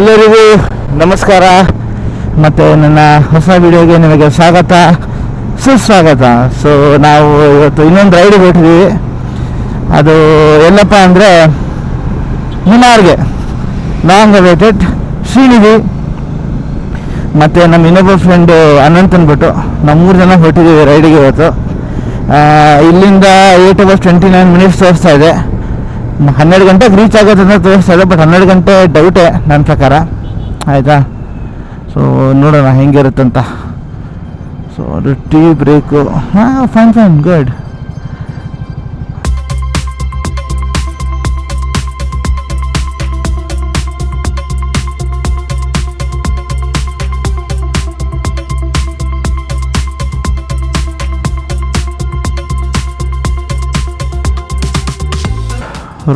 ಎಲ್ಲರಿಗೂ ನಮಸ್ಕಾರ ಮತ್ತು ನನ್ನ ಹೊಸ ವಿಡಿಯೋಗೆ ನಿಮಗೆ ಸ್ವಾಗತ ಸುಸ್ವಾಗತ. ಸೊ ನಾವು ಇವತ್ತು ಇನ್ನೊಂದು ರೈಡಿಗೆ ಹೊರಟಿದ್ದೀವಿ. ಅದು ಎಲ್ಲಪ್ಪ ಅಂದರೆ ಮುನ್ನಾರ್ಗೆ ಲಾಂಗ್ ಅವೇಟೆಡ್ ಶ್ರೀನಿಧಿ ಮತ್ತು ನಮ್ಮ ಇನ್ನೊಬ್ಬ ಫ್ರೆಂಡು ಅನಂತ್ ಅಂದ್ಬಿಟ್ಟು ನಾವು 3 ಜನ ಹೊರಟಿದ್ದೀವಿ ರೈಡಿಗೆ ಇವತ್ತು. ಇಲ್ಲಿಂದ 8 hours 29 minutes ತೋರಿಸ್ತಾ ಇದೆ. 12 ಗಂಟೆಗೆ ರೀಚ್ ಆಗೋದು ಅಂತ ತೋರಿಸ್ತಾ ಇದೆ, ಬಟ್ 12 ಗಂಟೆ ಡೌಟೇ ನನ್ನ ಪ್ರಕಾರ. ಆಯಿತಾ, ಸೊ ನೋಡೋಣ ಹೆಂಗಿರುತ್ತಂತ. ಸೊ ಅದು tea break fine good.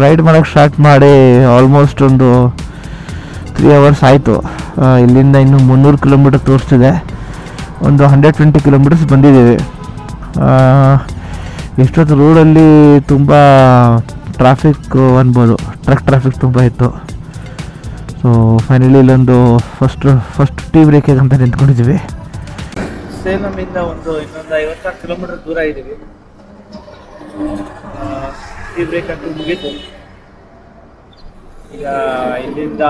Ride ಮಾಡೋಕ್ಕೆ ಸ್ಟಾರ್ಟ್ ಮಾಡಿ ಆಲ್ಮೋಸ್ಟ್ ಒಂದು 3 hours ಆಯಿತು. ಇಲ್ಲಿಂದ ಇನ್ನು 300 ಕಿಲೋಮೀಟರ್ ತೋರಿಸ್ತಿದೆ. ಒಂದು 120 ಕಿಲೋಮೀಟರ್ಸ್ ಬಂದಿದ್ದೀವಿ. ಎಷ್ಟೊತ್ತು ರೋಡಲ್ಲಿ ತುಂಬ ಟ್ರಾಫಿಕ್ ಅನ್ಬೋದು, ಟ್ರಾಫಿಕ್ ತುಂಬ ಇತ್ತು. ಸೊ ಫೈನಲಿ ಇಲ್ಲೊಂದು ಫಸ್ಟ್ ಟೀ ಬ್ರೇಕಿಗೆ ಅಂತ ನಿಂತ್ಕೊಂಡಿದ್ದೀವಿ. ಸೇಲಮಿಂದ ಇನ್ನೊಂದು 56 ಕಿಲೋಮೀಟರ್ ದೂರ ಇದ್ದೀವಿ. ಟೀ ಬ್ರೇಕ್ ಅಂತೂ ಮುಗೀತು. ಈಗ ಇಲ್ಲಿಂದ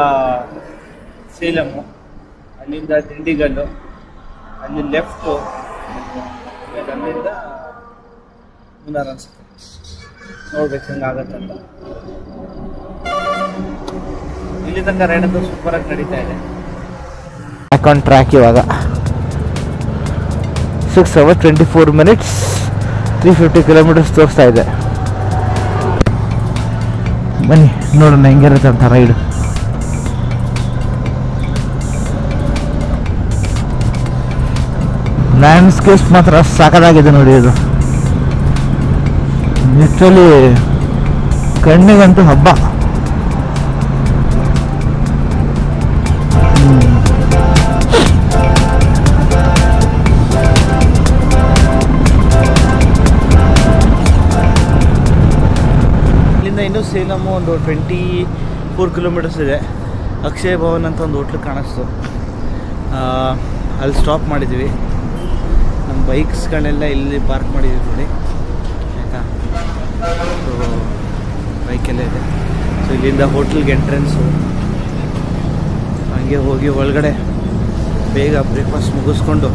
ಸೇಲಮು, ಅಲ್ಲಿಂದ ದಿಂಡಿಗಲ್ಲು, ಅಲ್ಲಿ ಲೆಫ್ಟು, ಅಲ್ಲಿಂದ ಮುನ್ನಾರ್ ಅನ್ಸುತ್ತೆ. ನೋಡ್ಬೇಕು ಹೆಂಗಾಗತ್ತಂತ. ಇಲ್ಲಿ ತನಕ ರೈಡ್ ಅಂತೂ ಸೂಪರಾಗಿ ನಡೀತಾ ಇದೆ. ಬ್ಯಾಕ್ ಆನ್ ಟ್ರ್ಯಾಕ್ ಇವಾಗ 6 hours 24 minutes 350 ಕಿಲೋಮೀಟರ್ಸ್ ತೋರಿಸ್ತಾ ಇದೆ. ಬನ್ನಿ ನೋಡೋಣ ಹೆಂಗಿರುತ್ತೆ ಅಂತ ರೈಡ್. ಲ್ಯಾಂಡ್ಸ್ಕೇಪ್ ಮಾತ್ರ ಸಾಕಾಗಿದೆ ನೋಡಿ. ಇದು ಲಿಟ್ರಲಿ ಕಣ್ಣಿಗಂತೂ ಹಬ್ಬ. ಇನ್ನು ಸೇಲಮು ಒಂದು 24 ಕಿಲೋಮೀಟರ್ಸ್ ಇದೆ. ಅಕ್ಷಯ ಭವನ್ ಅಂತ ಒಂದು ಹೋಟ್ಲು ಕಾಣಿಸ್ತು, ಅಲ್ಲಿ ಸ್ಟಾಪ್ ಮಾಡಿದ್ವಿ. ನಮ್ಮ ಬೈಕ್ಸ್ಗಳನ್ನೆಲ್ಲ ಇಲ್ಲಿ ಪಾರ್ಕ್ ಮಾಡಿದ್ವಿ ನೋಡಿ, ಆಯಿತಾ. ಸೊ ಬೈಕೆಲ್ಲ ಇದೆ. ಸೊ ಇಲ್ಲಿಂದ ಹೋಟ್ಲಿಗೆ ಎಂಟ್ರೆನ್ಸು. ಹಾಗೆ ಹೋಗಿ ಒಳಗಡೆ ಬೇಗ ಬ್ರೇಕ್ಫಾಸ್ಟ್ ಮುಗಿಸ್ಕೊಂಡು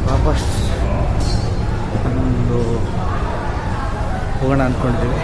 ವಾಪಸ್ ಒಂದು ಹೋಗೋಣ ಅಂದ್ಕೊಂಡಿದ್ದೀವಿ.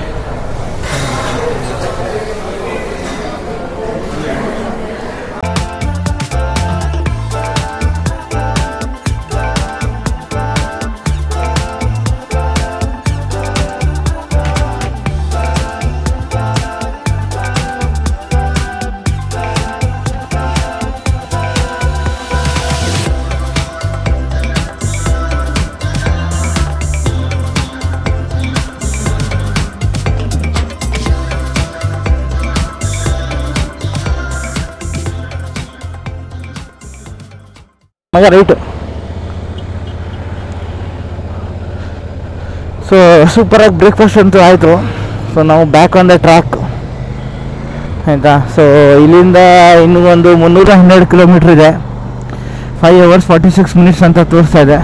ಮಗ ರೈಟು. ಸೊ ಸೂಪರಾಗಿ ಬ್ರೇಕ್ಫಾಸ್ಟ್ ಅಂತೂ ಆಯಿತು. ಸೊ ನಾವು ಬ್ಯಾಕ್ ಆನ್ ದ ಟ್ರ್ಯಾಕ್, ಆಯಿತಾ. ಸೊ ಇಲ್ಲಿಂದ ಇನ್ನೂ ಒಂದು 312 ಕಿಲೋಮೀಟ್ರ್ ಇದೆ. 5 hours 46 minutes ಅಂತ ತೋರಿಸ್ತಾ ಇದೆ.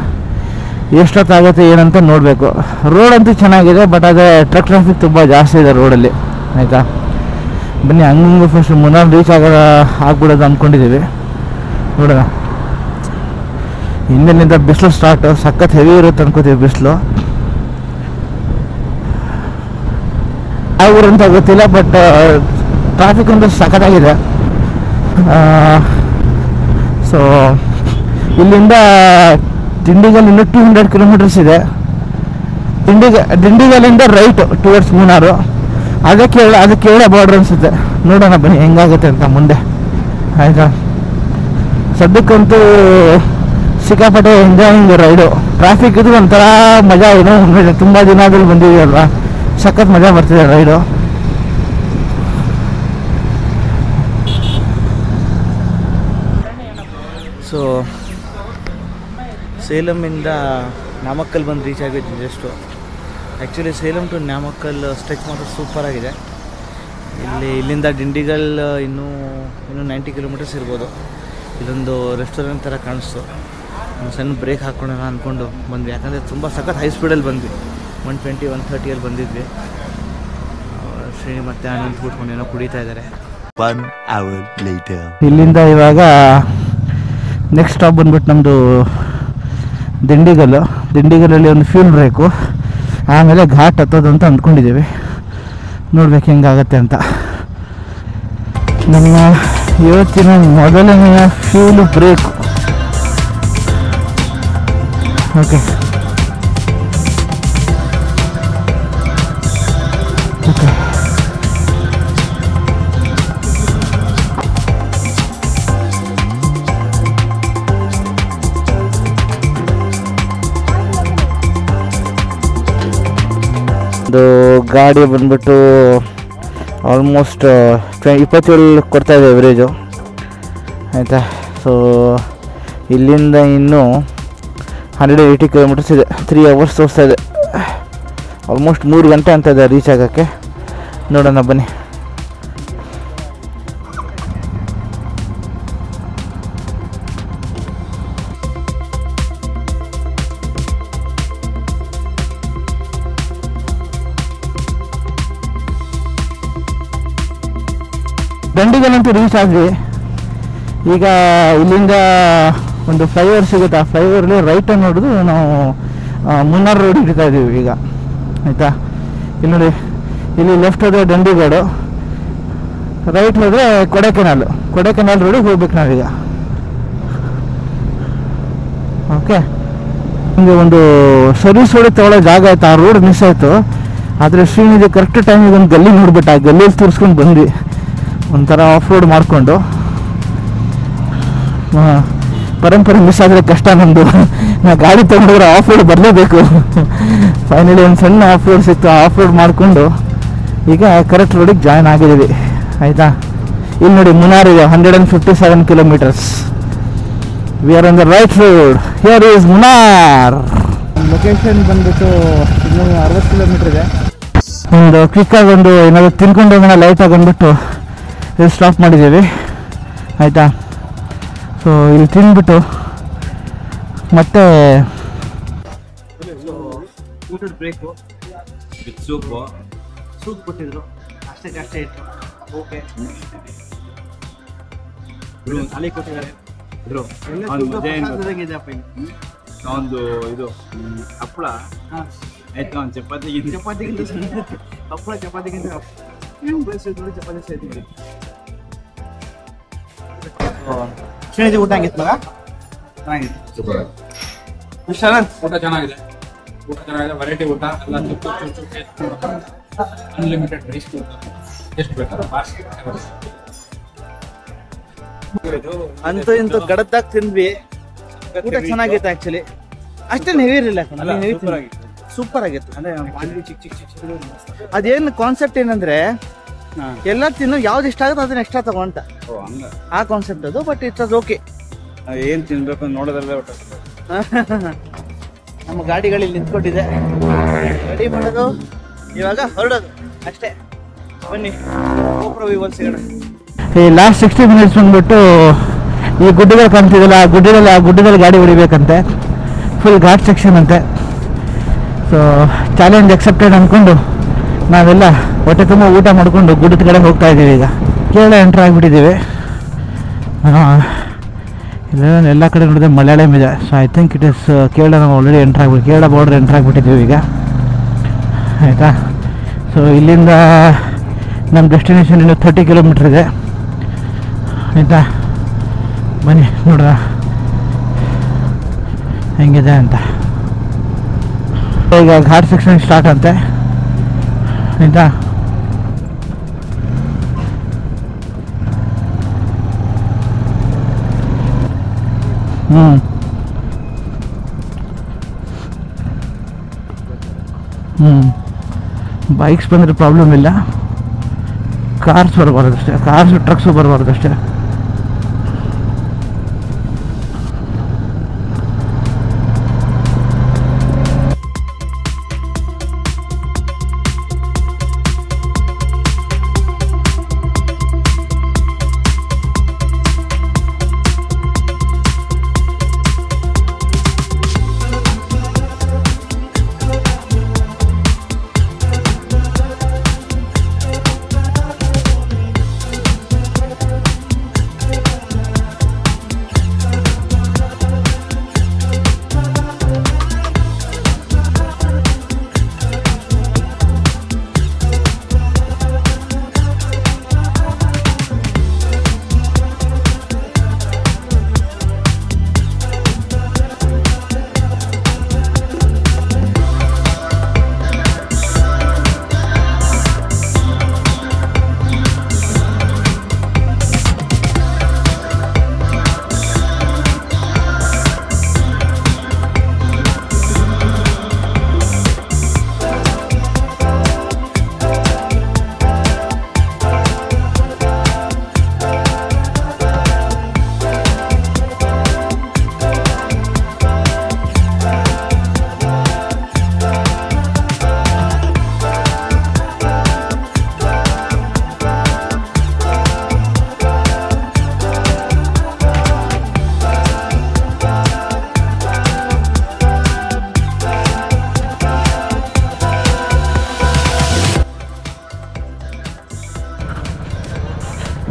ಎಷ್ಟೊತ್ತಾಗುತ್ತೆ ಏನಂತ ನೋಡಬೇಕು. ರೋಡ್ ಅಂತೂ ಚೆನ್ನಾಗಿದೆ, ಬಟ್ ಅದೇ ಟ್ರಾಫಿಕ್ ತುಂಬ ಜಾಸ್ತಿ ಇದೆ ರೋಡಲ್ಲಿ, ಆಯಿತಾ. ಬನ್ನಿ ಹಂಗೆ ಫಸ್ಟ್ ಮುನ್ನಾರ್ ರೀಚ್ ಆಗ್ಬಿಡೋದು ಅಂದ್ಕೊಂಡಿದ್ದೀವಿ. ನೋಡೋಣ. ಹಿಂದಿನಿಂದ ಬಿಸಿಲು ಸ್ಟಾರ್ಟು, ಸಖತ್ ಹೆವಿ ಇರುತ್ತೆ ಅನ್ಕೋತೀವಿ ಬಿಸಿಲು. ಯಾವ ಊರಂತ ಗೊತ್ತಿಲ್ಲ, ಬಟ್ ಟ್ರಾಫಿಕ್ ಒಂದು ಸಖತ್ತಾಗಿದೆ. ಸೊ ಇಲ್ಲಿಂದ ದಿಂಡಿಗಲ್ ಇನ್ನೂ 200 ಕಿಲೋಮೀಟರ್ಸ್ ಇದೆ. ದಿಂಡಿಗಲ್ಲಿಂದ ರೈಟ್ ಟುವರ್ಡ್ಸ್ ಮುನ್ನಾರು. ಅದಕ್ಕೆ ಬಾರ್ಡರ್ ಅನಿಸುತ್ತೆ. ನೋಡೋಣ ಬನ್ನಿ ಹೆಂಗಾಗುತ್ತೆ ಅಂತ ಮುಂದೆ, ಆಯಿತಾ. ಸದ್ಯಕ್ಕಂತೂ ಸಿಕ್ಕಾಪಟ್ಟೆ ಎಂಜಾಯಿಂಗ್ ರೈಡು. ಟ್ರಾಫಿಕ್ ಇದು ಒಂಥರ ಮಜಾ. ಏನೋ ತುಂಬ ದಿನದಲ್ಲಿ ಬಂದಿದೆಯಲ್ವಾ, ಸಖತ್ ಮಜಾ ಬರ್ತಿದೆ ರೈಡು. ಸೊ ಸೇಲಮಿಂದ ನಾಮಕ್ಕಲ್ ಬಂದು ರೀಚ್ ಆಗಿದ್ದು just. Actually Salem to Namakkal stretch ಮಾತ್ರ ಸೂಪರಾಗಿದೆ. ಇಲ್ಲಿಂದ ಡಿಂಡಿಗಲ್ ಇನ್ನೂ 90 ಕಿಲೋಮೀಟರ್ಸ್ ಇರ್ಬೋದು. ಇಲ್ಲೊಂದು ರೆಸ್ಟೋರೆಂಟ್ ಥರ ಕಾಣಿಸ್ತು. ಒಂದು ಸಣ್ಣ ಬ್ರೇಕ್ ಹಾಕ್ಕೊಳ್ಳೋಣ ಅಂದ್ಕೊಂಡು ಬಂದ್ವಿ. ಯಾಕಂದರೆ ತುಂಬ ಸಖತ್ ಹೈ ಸ್ಪೀಡಲ್ಲಿ ಬಂದ್ವಿ. 120 130 ಬಂದಿದ್ವಿ. ಶ್ರೀನಿ ಮತ್ತೆ ಆನಂದ್ ಕೂತ್ಕೊಂಡು ಏನೋ ಕುಡಿತಾ ಇದ್ದಾರೆ. 1 hour later. ಇಲ್ಲಿಂದ ಇವಾಗ ನೆಕ್ಸ್ಟ್ ಸ್ಟಾಪ್ ಬಂದ್ಬಿಟ್ಟು ನಮ್ಮದು ದಿಂಡಿಗಲಲ್ಲಿ ಒಂದು ಫ್ಯೂಲ್ ಬ್ರೇಕು, ಆಮೇಲೆ ಘಾಟ್ ಹತ್ತೋದು ಅಂತ ಅಂದ್ಕೊಂಡಿದ್ದೀವಿ. ನೋಡ್ಬೇಕು ಹೆಂಗಾಗತ್ತೆ ಅಂತ. ನಮ್ಮ ಇವತ್ತಿನ ಮೊದಲನೆಯ ಫ್ಯೂಲ್ ಬ್ರೇಕು. ಓಕೆ ಓಕೆ ಒಂದು ಗಾಡಿ ಬಂದ್ಬಿಟ್ಟು ಆಲ್ಮೋಸ್ಟ್ 27 ಕೊಡ್ತಾ ಇದೆ ಎವರೇಜು, ಆಯಿತಾ. ಸೊ ಇಲ್ಲಿಂದ ಇನ್ನೂ 180 ಕಿಲೋಮೀಟರ್ಸ್ ಇದೆ. 3 hours ತೋರಿಸ್ತಾ ಇದೆ. ಆಲ್ಮೋಸ್ಟ್ 3 ಗಂಟೆ ಅಂತ ಇದೆ ರೀಚ್ ಆಗೋಕ್ಕೆ. ನೋಡೋಣ ಬನ್ನಿ. ದಂಡಿಗಲ್ಲಂತೂ ರೀಚ್ ಆದ್ವಿ. ಈಗ ಇಲ್ಲಿಂದ ಒಂದು ಫ್ಲೈಓವರ್ ಸಿಗುತ್ತೆ. ಆ ಫ್ಲೈಓವರ್ಲಿ ರೈಟ್ ನೋಡಿದು ನಾವು ಮುನ್ನಾರ್ ರೋಡ್ ಹಿಡಿತಾ ಇದ್ದೀವಿ ಈಗ, ಆಯಿತಾ. ಇಲ್ಲಿ ನೋಡಿ, ಇಲ್ಲಿ ಲೆಫ್ಟ್ ಹೋದರೆ ದಂಡಿಗೋಡು, ರೈಟ್ ಹೋದರೆ ಕೊಡೆಕೆನಾಲ್ ರೋಡಿಗೆ ಹೋಗ್ಬೇಕು ನಾವೀಗ. ಓಕೆ, ನಿಮಗೆ ಒಂದು ಸರ್ವಿಸ್ ರೋಡಿಗೆ ತಗೊಳ್ಳೋ ಜಾಗ ಆಯಿತು. ಆ ರೋಡ್ ಮಿಸ್ ಆಯಿತು. ಆದರೆ ಶ್ರೀನಿಧಿ ಕರೆಕ್ಟ್ ಟೈಮಿಗೆ ಒಂದು ಗಲ್ಲಿ ನೋಡ್ಬಿಟ್ಟು ಆ ಗಲ್ಲಿಯಲ್ಲಿ ತೋರಿಸ್ಕೊಂಡು ಬಂದ್ವಿ. ಒಂಥರ ಆಫ್ ರೋಡ್ ಮಾಡಿಕೊಂಡು. ಪರಂಪರೆ ಮಿಸ್ ಆದರೆ ಕಷ್ಟ ನಮ್ಮದು. ನಾವು ಗಾಡಿ ತೊಗೊಂಡ್ರೆ ಆಫ್ ರೋಡ್ ಬರಲೇಬೇಕು. ಫೈನಲಿ ಒಂದು ಸಣ್ಣ ಆಫ್ ರೋಡ್ ಸಿಕ್ತು. ಆಫ್ ರೋಡ್ ಮಾಡಿಕೊಂಡು ಈಗ ಕರೆಕ್ಟ್ ರೋಡಿಗೆ ಜಾಯ್ನ್ ಆಗಿದ್ದೀವಿ, ಆಯಿತಾ. ಇಲ್ಲಿ ನೋಡಿ ಮುನ್ನಾರ್ ಇದೆ, 157 kilometres. We are on the right road. Here is Munnar. Location ಬಂದ್ಬಿಟ್ಟು ಇನ್ನೂ 60 ಕಿಲೋಮೀಟರ್ ಇದೆ. ಒಂದು ಕ್ವಿಕ್ಕಾಗಿ ಒಂದು ಏನಾದರೂ ತಿನ್ಕೊಂಡು ಹೋಗೋಣ ಲೈಟಾಗಿ ಅಂದ್ಬಿಟ್ಟು ಇಲ್ಲಿ ಸ್ಟಾಪ್ ಮಾಡಿದ್ದೀವಿ, ಆಯಿತಾ. ಸೊ ಇಲ್ಲಿ ತಿಂದ್ಬಿಟ್ಟು ಮತ್ತೆ ಊಟದ ಬ್ರೇಕು ವಿತ್ ಸೂಪ್ ಕೊಟ್ಟಿದ್ರು. ಅಷ್ಟೇ ಇತ್ತು. ಓಕೆ, ಅಲ್ಲಿ ಕೊಟ್ಟಿದ್ದಾರೆ. ಒಂದು ಇದು ಹಪ್ಪಳ ಆಯ್ತು. ಒಂದು ಚಪಾತಿಗಿಂತ ಹಪ್ಪಳ ಚಪಾತಿಗಿಂತ ಚಪಾತಿ ಸೇರ್ತೀವಿ. ಶ್ರೀನಿಧಿ ಊಟ ಹಂಗಿತ್ತು ಮಗ? ಚೆನ್ನಾಗಿತ್ತು. ಊಟ ಚೆನ್ನಾಗಿದೆ. ವೆರೈಟಿ ಊಟ ಎಲ್ಲ. ಅನ್ಲಿಮಿಟೆಡ್ ರೈಸ್ ಎಷ್ಟು ಬೇಕಾದ್ರೆ ಅಂತೂ ಇಂತೂ ಗಡದ್ದಾಗಿ ತಿಂದ್ವಿ. ಊಟ ಚೆನ್ನಾಗಿತ್ತು ಆಕ್ಚುಲಿ. ಅಷ್ಟೇನು ಹೆವಿ ಇರಲಿಲ್ಲ, ಸೂಪರ್ ಆಗಿತ್ತು. ಅದೇನು ಕಾನ್ಸೆಪ್ಟ್ ಏನಂದ್ರೆ ಎಲ್ಲ ತಿನ್ನು ಯಾವ್ದು ಇಷ್ಟ ಆಗುತ್ತೆ ಅದನ್ನ ಎಕ್ಸ್ಟ್ರಾ ತಗೊಂತ, ಆ ಕಾನ್ಸೆಪ್ಟ್ ಅದು. But it's was okay. ಏನ್ ತಿನ್ಬೇಕು ನೋಡೋದಲ್ಲೇ ಊಟ. ನಮ್ಮ ಗಾಡಿಗಳಲ್ಲಿ ನಿಂತ್ಕೊಂಡಿದೆ, ರೆಡಿ ಮಾಡೋದು, ಇವಾಗ ಹೊರಡೋದು ಅಷ್ಟೇ. ಬನ್ನಿ ಗೋಪುರ ಸಿಗೋಣ. ಈ ಲಾಸ್ಟ್ 60 ಮಿನಿಟ್ಸ್ ಬಂದ್ಬಿಟ್ಟು ಈ ಗುಡ್ಡಗಳು ಕಾಣ್ತಿದ್ದಲ್ಲ, ಆ ಗುಡ್ಡದಲ್ಲಿ ಗಾಡಿ ಹೊಡಿಬೇಕಂತೆ. ಫುಲ್ ಘಾಟ್ ಸೆಕ್ಷನ್ ಅಂತೆ. ಸೊ ಚಾಲೆಂಜ್ ಅಕ್ಸೆಪ್ಟೆಡ್ ಅಂದ್ಕೊಂಡು ನಾವೆಲ್ಲ ಹೊಟ್ಟೆ ತುಂಬ ಊಟ ಮಾಡಿಕೊಂಡು ಗುಡ್ಡದ ಕಡೆ ಹೋಗ್ತಾ ಇದ್ದೀವಿ. ಈಗ ಕೇರಳ ಎಂಟ್ರ್ ಆಗಿಬಿಟ್ಟಿದ್ದೀವಿ. ಎಲ್ಲ ಕಡೆ ನೋಡಿದ್ರೆ ಮಲಯಾಳಂ ಇದೆ. So I think it is Kerala. ನಾವು ಆಲ್ರೆಡಿ ಕೇರಳ ಬಾರ್ಡರ್ ಎಂಟ್ರ್ ಆಗಿಬಿಟ್ಟಿದ್ದೀವಿ ಈಗ, ಆಯಿತಾ. ಸೊ ಇಲ್ಲಿಂದ ನಮ್ಮ ಡೆಸ್ಟಿನೇಷನ್ ಇನ್ನೂ 30 ಕಿಲೋಮೀಟ್ರ್ ಇದೆ, ಆಯಿತಾ. ಬನ್ನಿ ನೋಡ್ರ ಹೆಂಗಿದೆ ಅಂತ. ಈಗ ಘಾಟ್ ಸೆಕ್ಷನ್ ಸ್ಟಾರ್ಟ್ ಅಂತೆ, ಆಯಿತಾ. ಬೈಕ್ಸ್ ಬಂದರೆ ಪ್ರಾಬ್ಲಮ್ ಇಲ್ಲ, ಕಾರ್ಸ್ ಬರಬಾರ್ದಷ್ಟೇ. ಕಾರ್ಸ್ ಟ್ರಕ್ಸು ಬರಬಾರ್ದಷ್ಟೇ.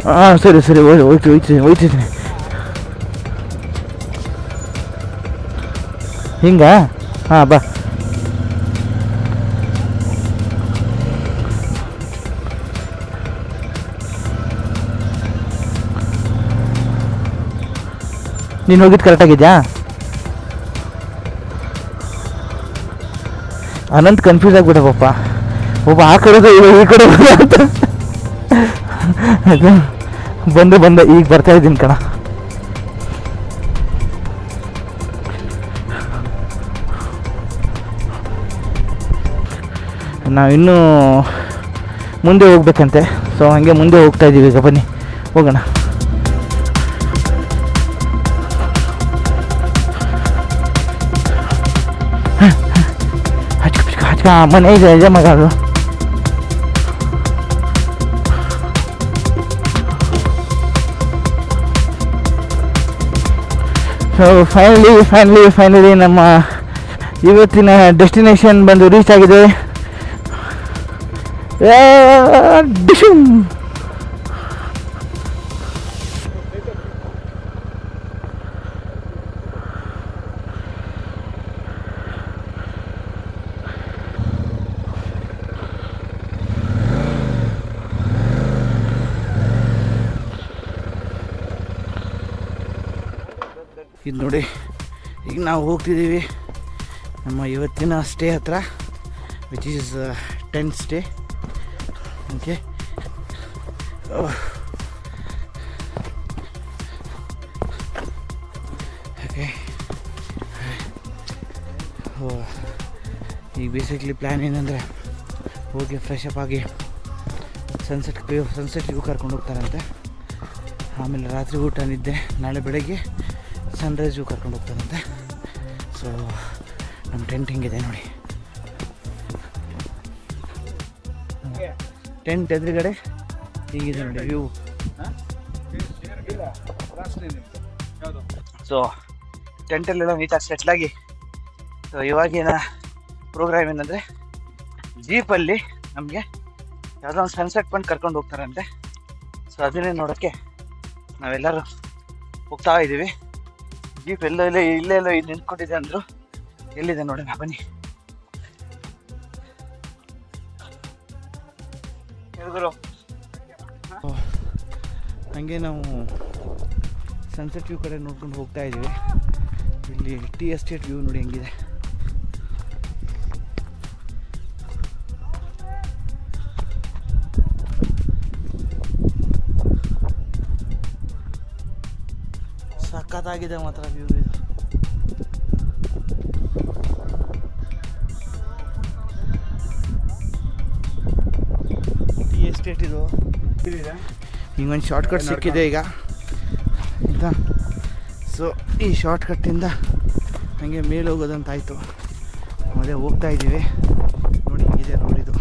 ಹಾಂ ಸರಿ ಸರಿ ಹೋಯ್ತಿದ್ದೀನಿ. ಹಿಂಗಾ? ಹಾಂ ಬಾ. ನೀನು ಹೋಗಿದ್ದು ಕರೆಕ್ಟಾಗಿದ್ಯಾ? ಅನಂತ್ ಕನ್ಫ್ಯೂಸ್ ಆಗಿಬಿಟ್ಟ ಪಾಪ. ಒಬ್ಬ ಆ ಕಡೆ ಈ ಕಡೆ ಅಂತ ಬಂದೆ ಈಗ ಬರ್ತಾ ಇದ್ದೀನಿ ಕಣ. ನಾವಿನ್ನೂ ಮುಂದೆ ಹೋಗ್ಬೇಕಂತೆ. ಸೊ ಹಾಗೆ ಮುಂದೆ ಹೋಗ್ತಾ ಇದ್ದೀವಿ. ಈಗ ಬನ್ನಿ ಹೋಗೋಣ. ಮನೆ ಇದೆ ಮಗ ಅದು. ಸೊ ಫೈನಲಿ ನಮ್ಮ ಇವತ್ತಿನ ಡೆಸ್ಟಿನೇಷನ್ ಬಂದು ರೀಚ್ ಆಗಿದೆ. ಇದು ನೋಡಿ, ಈಗ ನಾವು ಹೋಗ್ತಿದ್ದೀವಿ ನಮ್ಮ ಇವತ್ತಿನ ಸ್ಟೇ ಹತ್ರ, which is tent stay. Okay, okay. ಈಗ ಬೇಸಿಕ್ಲಿ ಪ್ಲ್ಯಾನ್ ಏನಂದರೆ ಹೋಗಿ ಫ್ರೆಶ್ ಅಪ್ ಆಗಿ ಸನ್ಸೆಟ್ ವ್ಯೂ ಕರ್ಕೊಂಡು ಹೋಗ್ತಾರಂತೆ. ಆಮೇಲೆ ರಾತ್ರಿ ಊಟ ನಿದ್ದೆ, ನಾಳೆ ಬೆಳಗ್ಗೆ ಸನ್ರೈಸ್ ವ್ಯೂ ಕರ್ಕೊಂಡು ಹೋಗ್ತಾರಂತೆ. ಸೊ ನಮ್ಮ ಟೆಂಟ್ ಹಿಂಗಿದೆ ನೋಡಿ. ಟೆಂಟ್ ಎದುರುಗಡೆ ಹೀಗಿದೆ ನೋಡಿ ವ್ಯೂ. ಸೊ ಟೆಂಟಲ್ಲೆಲ್ಲ ನೀಟಾಗಿ ಸೆಟ್ಲಾಗಿ, ಸೊ ಇವಾಗಿನ ಪ್ರೋಗ್ರಾಮ್ ಏನಂದರೆ ಜೀಪಲ್ಲಿ ನಮಗೆ ಯಾವುದೋ ಒಂದು ಸನ್ಸೆಟ್ ಪಾಯಿಂಟ್ ಕರ್ಕೊಂಡು ಹೋಗ್ತಾರಂತೆ. ಸೊ ಅದನ್ನೇ ನೋಡೋಕ್ಕೆ ನಾವೆಲ್ಲರೂ ಹೋಗ್ತಾ ಇದ್ದೀವಿ. ಜೀಪ್ ಇಲ್ಲೇ ನಿಂತ್ಕೊಂಡಿದೆ ಅಂದರು. ಎಲ್ಲಿದೆ ನೋಡೋಣ ಬನ್ನಿ. ಹಾಗೆ ನಾವು ಸನ್ಸೆಟ್ ವ್ಯೂ ಕಡೆ ನೋಡ್ಕೊಂಡು ಹೋಗ್ತಾ ಇದ್ದೀವಿ. ಇಲ್ಲಿ ಟೀ ಎಸ್ಟೇಟ್ ವ್ಯೂ ನೋಡಿ ಹೆಂಗಿದೆ. ಸಖತ್ತಾಗಿದೆ ಮಾತ್ರ ವ್ಯೂ ಇದು. ಟೀ ಎಸ್ಟೇಟ್ ಇದು. ಹಿಂಗೊಂದು ಶಾರ್ಟ್ಕಟ್ ಸಿಕ್ಕಿದೆ ಈಗ ಆಯಿತಾ. ಸೊ ಈ ಶಾರ್ಟ್ಕಟ್ಟಿಂದ ಹಾಗೆ ಮೇಲೆ ಹೋಗೋದಂತಾಯಿತು. ಅದೇ ಹೋಗ್ತಾ ಇದ್ದೀವಿ ನೋಡಿ, ಹಿಂಗಿದೆ ನೋಡಿದ್ದು.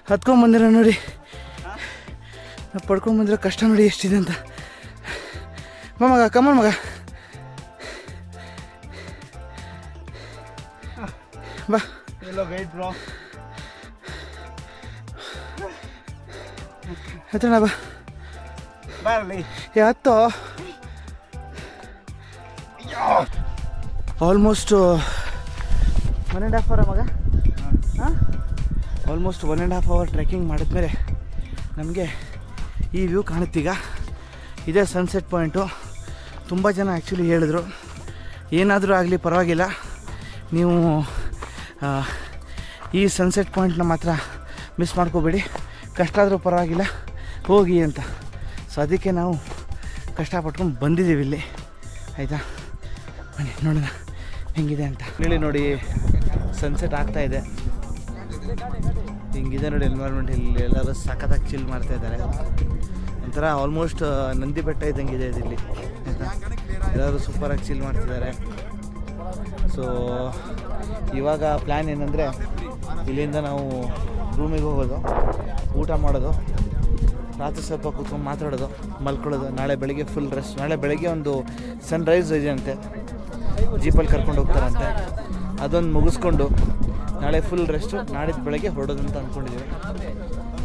ಹತ್ಕೊಂಡ್ಬಂದಿರೋ ನೋಡಿ, ಪಡ್ಕೊಂಡ್ಬಂದಿರೋ ಕಷ್ಟ ನೋಡಿ ಎಷ್ಟಿದೆ ಅಂತ. ಮಗ ಕಮಲ್ ಮಗ ಬಾ. ಹತ್ತೋಣ ಬಾ. ಹತ್ತೋ. ಆಲ್ಮೋಸ್ಟ್ 1.5 ಅವರ್ ಮಗ. ಹಾಂ, ಆಲ್ಮೋಸ್ಟ್ 1.5 ಅವರ್ ಟ್ರೆಕ್ಕಿಂಗ್ ಮಾಡಿದ್ಮೇಲೆ ನಮಗೆ ಈ ವ್ಯೂ ಕಾಣುತ್ತೀಗ. ಇದೇ ಸನ್ಸೆಟ್ ಪಾಯಿಂಟು. ತುಂಬ ಜನ ಆ್ಯಕ್ಚುಲಿ ಹೇಳಿದ್ರು, ಏನಾದರೂ ಆಗಲಿ ಪರವಾಗಿಲ್ಲ, ನೀವು ಈ ಸನ್ಸೆಟ್ ಪಾಯಿಂಟ್ನ ಮಾತ್ರ ಮಿಸ್ ಮಾಡ್ಕೋಬೇಡಿ, ಕಷ್ಟ ಆದರೂ ಪರವಾಗಿಲ್ಲ ಹೋಗಿ ಅಂತ. ಸೊ ಅದಕ್ಕೆ ನಾವು ಕಷ್ಟಪಟ್ಕೊಂಡು ಬಂದಿದ್ದೀವಿ ಇಲ್ಲಿ ಆಯಿತಾ. ಬನ್ನಿ ನೋಡೋಣ ಹೆಂಗಿದೆ ಅಂತ ಹೇಳಿ. ನೋಡಿ ಸನ್ಸೆಟ್ ಆಗ್ತಾಯಿದೆ, ಹಿಂಗಿದೆ ನೋಡಿ ಎನ್ವೈರ್ಮೆಂಟ್. ಇಲ್ಲಿ ಎಲ್ಲರೂ ಸಖತ್ತಾಗಿ ಚಿಲ್ ಮಾಡ್ತಾಯಿದ್ದಾರೆ. ಒಂಥರ ಆಲ್ಮೋಸ್ಟ್ ನಂದಿ ಬೆಟ್ಟ ಇದ್ದಂಗಿದೆ ಇಲ್ಲಿ ಆಯಿತಾ. ಎಲ್ಲರೂ ಸೂಪರಾಗಿ ಚಿಲ್ ಮಾಡ್ತಿದ್ದಾರೆ. ಸೊ ಇವಾಗ ಪ್ಲ್ಯಾನ್ ಏನಂದರೆ ಇಲ್ಲಿಂದ ನಾವು ರೂಮಿಗೆ ಹೋಗೋದು, ಊಟ ಮಾಡೋದು, ರಾತ್ರಿ ಸ್ವಲ್ಪ ಕೂತ್ಕೊಂಡು ಮಾತಾಡೋದು, ಮಲ್ಕೊಳ್ಳೋದು. ನಾಳೆ ಬೆಳಗ್ಗೆ ಫುಲ್ ರೆಸ್ಟ್. ನಾಳೆ ಬೆಳಗ್ಗೆ ಒಂದು ಸನ್ರೈಸ್ ಇದೆ ಅಂತೆ, ಜೀಪಲ್ಲಿ ಕರ್ಕೊಂಡು ಹೋಗ್ತಾರಂತೆ. ಅದೊಂದು ಮುಗಿಸ್ಕೊಂಡು ನಾಳೆ ಫುಲ್ ರೆಸ್ಟು, ನಾಡಿದ್ದು ಬೆಳಗ್ಗೆ ಹೊರಡೋದಂತ ಅಂದ್ಕೊಂಡಿದ್ದೀವಿ.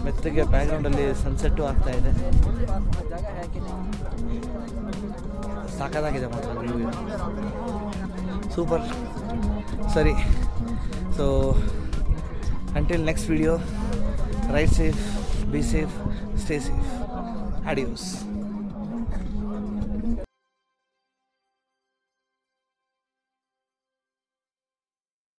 ಮೆತ್ತಗೆ ಬ್ಯಾಕ್ಗ್ರೌಂಡಲ್ಲಿ ಸನ್ಸೆಟ್ಟು ಆಗ್ತಾ ಇದೆ. ಸಾಕಾಗಿದೆ ಮಾತ್ರ ವ್ಯೂ. ಸೂಪರ್. ಸರಿ, so until next video, ride safe, be safe, stay safe. Adios.